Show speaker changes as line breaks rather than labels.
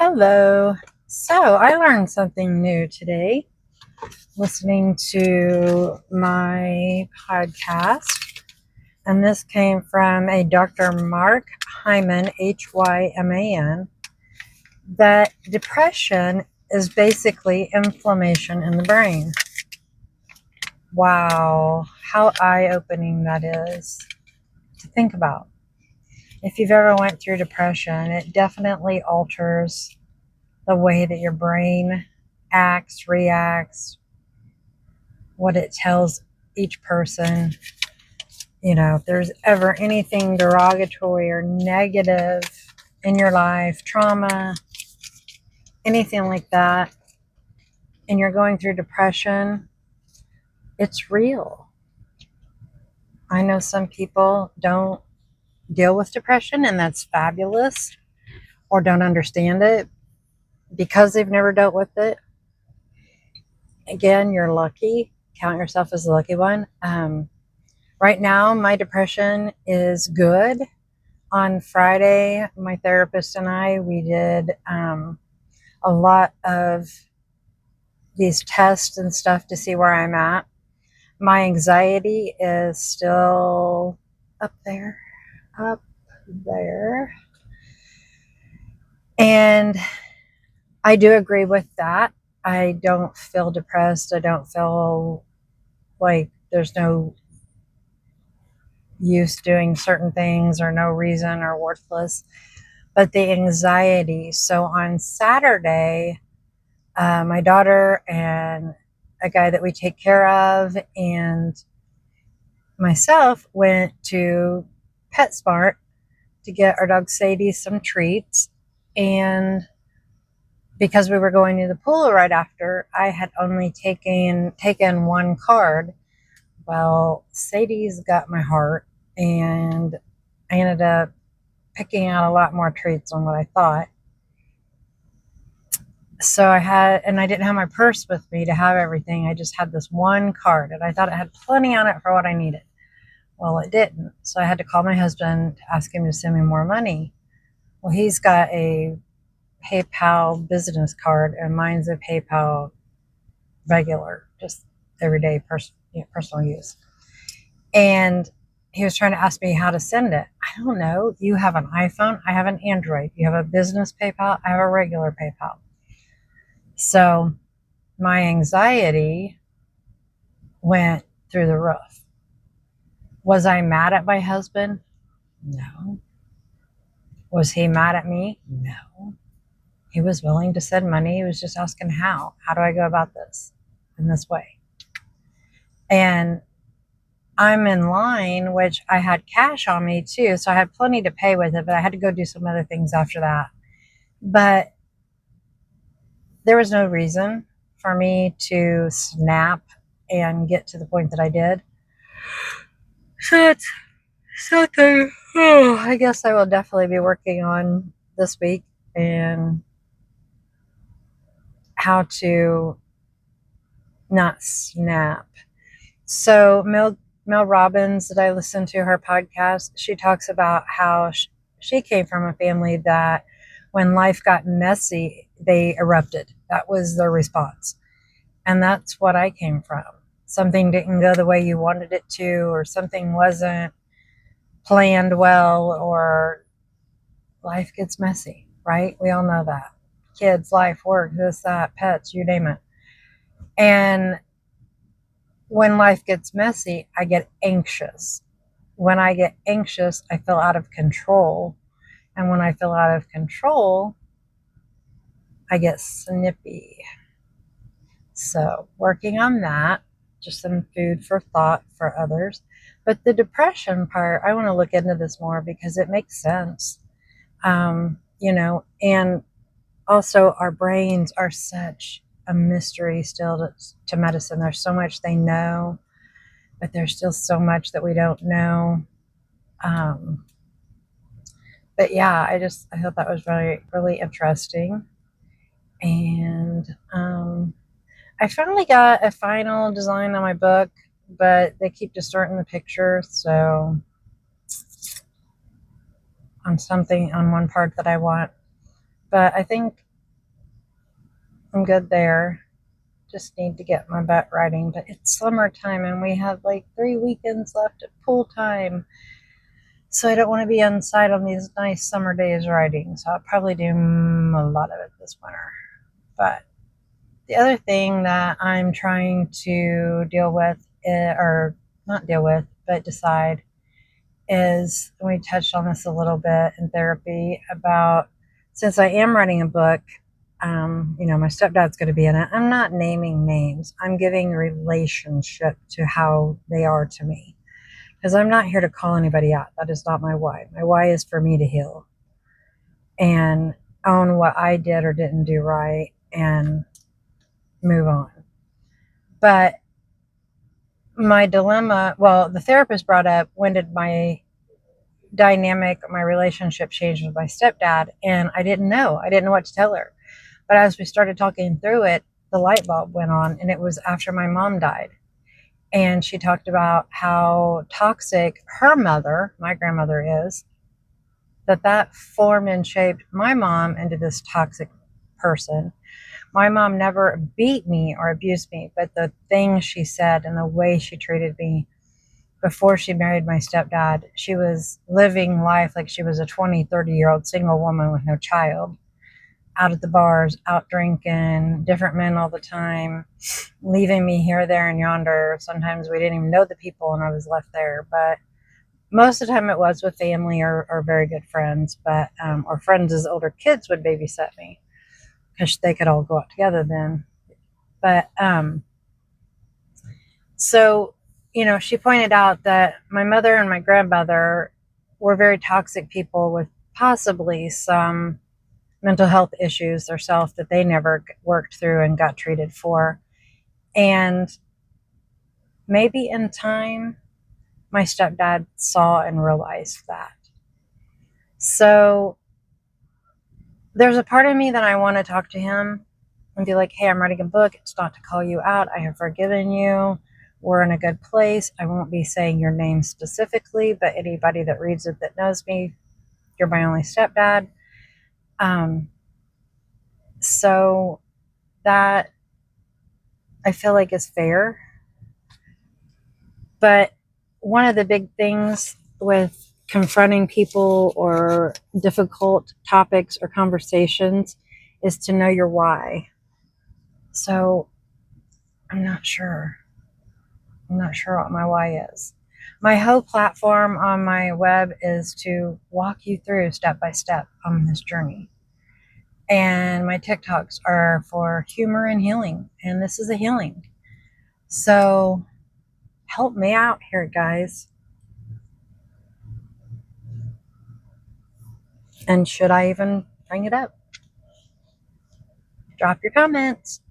Hello. So I learned something new today listening to my podcast, and this came from a Dr. Mark Hyman, Hyman, that depression is basically inflammation in the brain. Wow, how eye-opening that is to think about. If you've ever went through depression, it definitely alters the way that your brain acts, reacts, what it tells each person. If there's ever anything derogatory or negative in your life, trauma, anything like that, and you're going through depression, it's real. I know some people don't deal with depression, and that's fabulous, or don't understand it because they've never dealt with it. Again, you're lucky. Count yourself as the lucky one. Right now, my depression is good. On Friday, my therapist and we did a lot of these tests and stuff to see where I'm at. My anxiety is still up there. And I do agree with that. I don't feel depressed. I don't feel like there's no use doing certain things or no reason or worthless. But the anxiety. So on Saturday, my daughter and a guy that we take care of and myself went to PetSmart to get our dog Sadie some treats. And because we were going to the pool right after, I had only taken one card. Well, Sadie's got my heart, and I ended up picking out a lot more treats than what I thought. So I didn't have my purse with me to have everything. I just had this one card, and I thought it had plenty on it for what I needed. Well, it didn't. So I had to call my husband to ask him to send me more money. Well, he's got a PayPal business card, and mine's a PayPal regular, just everyday personal use. And he was trying to ask me how to send it. I don't know. You have an iPhone. I have an Android. You have a business PayPal. I have a regular PayPal. So my anxiety went through the roof. Was I mad at my husband? No. Was he mad at me? No. He was willing to send money. He was just asking how. How do I go about this in this way? And I'm in line, which I had cash on me too, so I had plenty to pay with it, but I had to go do some other things after that. But there was no reason for me to snap and get to the point that I did. So it's something I guess I will definitely be working on this week, and how to not snap. So Mel Robbins, that I listened to her podcast, she talks about how she came from a family that when life got messy, they erupted. That was their response. And that's what I came from. Something didn't go the way you wanted it to, or something wasn't planned well, or life gets messy, right? We all know that. Kids, life, work, this, that, pets, you name it. And when life gets messy, I get anxious. When I get anxious, I feel out of control. And when I feel out of control, I get snippy. So working on that, just some food for thought for others. But the depression part, I want to look into this more because it makes sense. And also our brains are such a mystery still to medicine. There's so much they know, but there's still so much that we don't know. But yeah, I thought that was really, really interesting. And I finally got a final design on my book, but they keep distorting the picture. So on one part that I want, but I think I'm good there. Just need to get my butt riding. But it's summertime and we have like 3 weekends left at pool time. So I don't want to be inside on these nice summer days riding. So I'll probably do a lot of it this winter. But the other thing that I'm trying to deal with, or not deal with, but decide is, we touched on this a little bit in therapy about, since I am writing a book, my stepdad's going to be in it. I'm not naming names. I'm giving relationship to how they are to me. Because I'm not here to call anybody out. That is not my why. My why is for me to heal and own what I did or didn't do right and move on. But my dilemma, well, the therapist brought up, when did my dynamic, my relationship change with my stepdad? And I didn't know. I didn't know what to tell her. But as we started talking through it, the light bulb went on, and it was after my mom died. And she talked about how toxic her mother, my grandmother, is, that formed and shaped my mom into this toxic person. My mom never beat me or abused me, but the things she said and the way she treated me before she married my stepdad, she was living life like she was a 20, 30-year-old single woman with no child, out at the bars, out drinking, different men all the time, leaving me here, there, and yonder. Sometimes we didn't even know the people and I was left there. But most of the time it was with family or very good friends, but or friends as older kids would babysit me because they could all go out together then. But so, she pointed out that my mother and my grandmother were very toxic people with possibly some mental health issues themselves that they never worked through and got treated for. And maybe in time, my stepdad saw and realized that. So there's a part of me that I want to talk to him and be like, hey, I'm writing a book. It's not to call you out. I have forgiven you. We're in a good place. I won't be saying your name specifically, but anybody that reads it that knows me, you're my only stepdad. So that I feel like is fair. But one of the big things with confronting people or difficult topics or conversations is to know your why. So I'm not sure. I'm not sure what my why is. My whole platform on my web is to walk you through step by step on this journey. And my TikToks are for humor and healing. And this is a healing. So help me out here, guys. And should I even bring it up? Drop your comments.